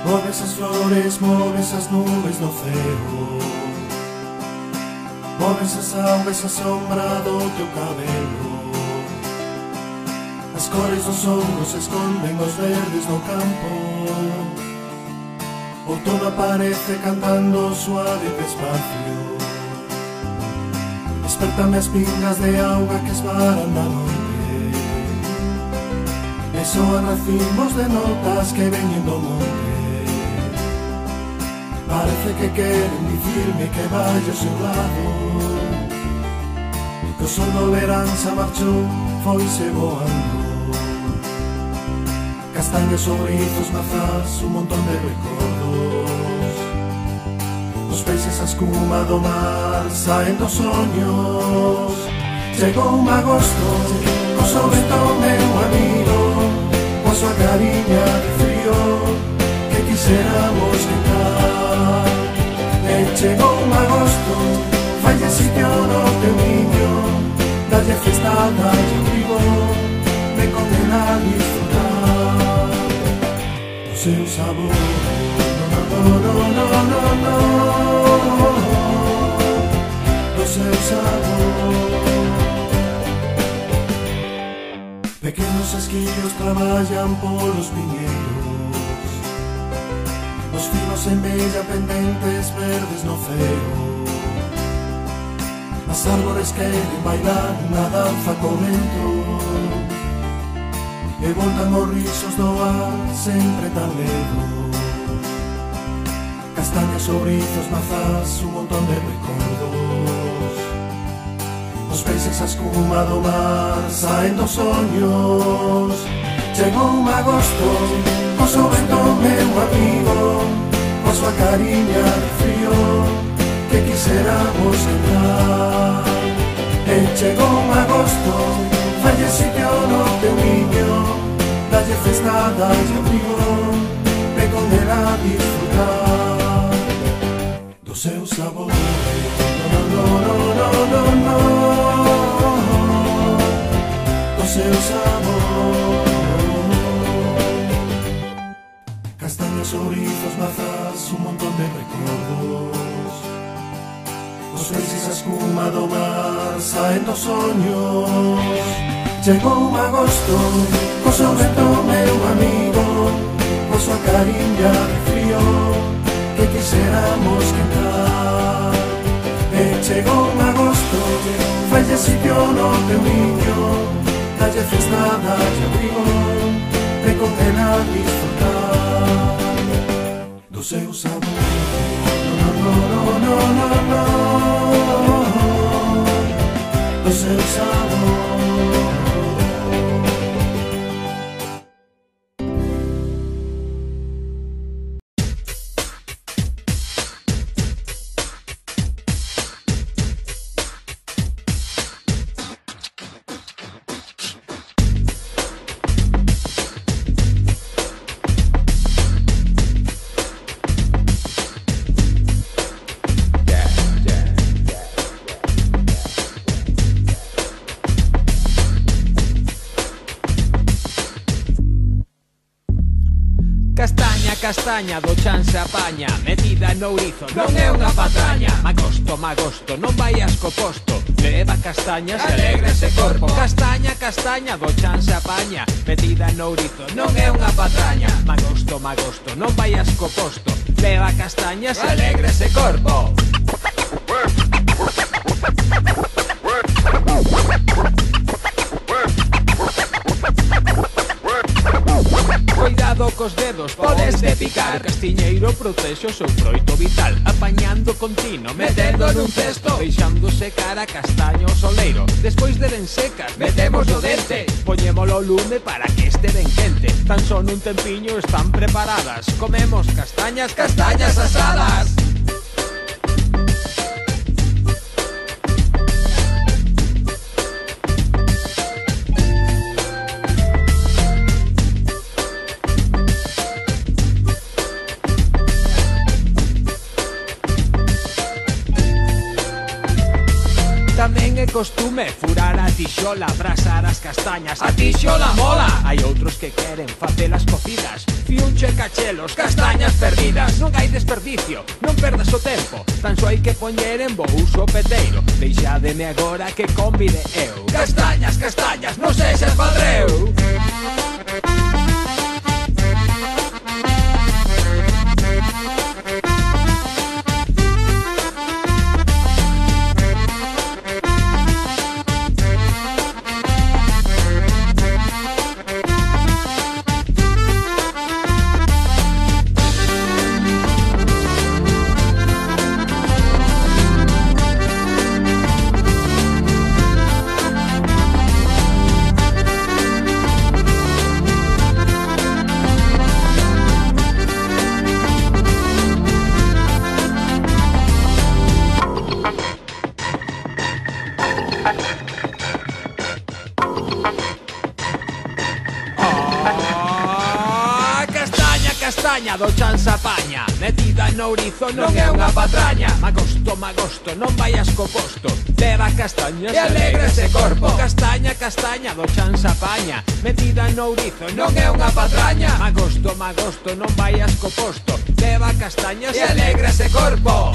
Moves as flores, moves as nubes do ceo, moves as augas, a sombra do teu cabelo. As cores dos ombros esconden os verdes do campo. Outono aparece cantando suave e despacio. Despertame as pingas de auga que esvaran na noite, e soan racimos de notas que veñen do monte. Parece que queren dicirme que vai ao seu lado, que o sol do verán xa marchou, foise voando. Castañas, sobrizos, mazás, un montón de recordos. Os peixes a escuma do mar saen dos soños. Chegou un agosto, co sol vento meu amigo, coa súa cariña de frío, que quixéramos quitar. E chegou un agosto, falle sitio no teu niño, dalle festa, dalle abrigo, me condena a disfrutar do seu sabor. No, no, no, no, no, do seu sabor. Pequenos esquíos traballan polos piñeiros, os finos en bella pendentes verdes no ceo. As árbores queren bailar na danza co vento, e voltan os risos do ar sempre tan ledos. Castañas, sobrizos, mazás, un montón de recordos. Os peixes a escuma do mar saen dos soños. Chegou un agosto, co seu vento meu amigo, coa súa cariña de frío, que quixéramos entrar. E chegou un agosto, falle sitio no teu niño, dalle festa, dalle abrigo, me condena a disfrutar do seu sabor. No, no, no, no, no, no, do seu sabor. Castañas, sobrizos, mazás, un montón de recordos. Os peixes a escuma do mar saen dos soños. Chegou un agosto, co seu vento meu amigo, coa súa cariña de frío, que quixéramos quitar. E chegou un agosto, falle sitio no teu niño, dalle festa, dalle abrigo, me condena a disfrutar do seu sabor. No, no, no, no, no, no, do seu sabor. Castaña do chan se apaña, metida no ourizo, non é unha patraña. Magosto, magosto, non vaias co posto, leva castañas e alegra ese corpo. Castaña, castaña do chan se apaña, metida no ourizo, non é unha patraña. Magosto, magosto, non vaias co posto, leva castañas e alegra ese corpo. Cuidado cos dedos, podes de picar. O castiñeiro protexe o seu froito vital, apañando continuo, metendo nun cesto, deixando secar a castaña ao soleiro. Despois de ben secas, metemos o dente, poñémolo ao lume para que este ben quente. Tan só nun tempiño están preparadas, comemos castañas, castañas asadas. costume furar a tixola, brasar as castañas, a tixola mola. Hai outros que queren facelas cocidas, fiunche cachelos, castañas perdidas. Non hai desperdicio, non perdas o tempo, tan só hai que poñer en bo uso o peteiro. Deixademe agora que convide eu. Castañas, castañas, non sexas padreu. Castaña do chanza paña, metida no ourizo non é unha patraña. Magosto, magosto, non vayas co posto, beba castañas e alegra ese corpo. Castaña, castaña do chanza paña, metida no ourizo non é unha patraña. Magosto, magosto, non vayas co posto, beba castañas e alegra ese corpo.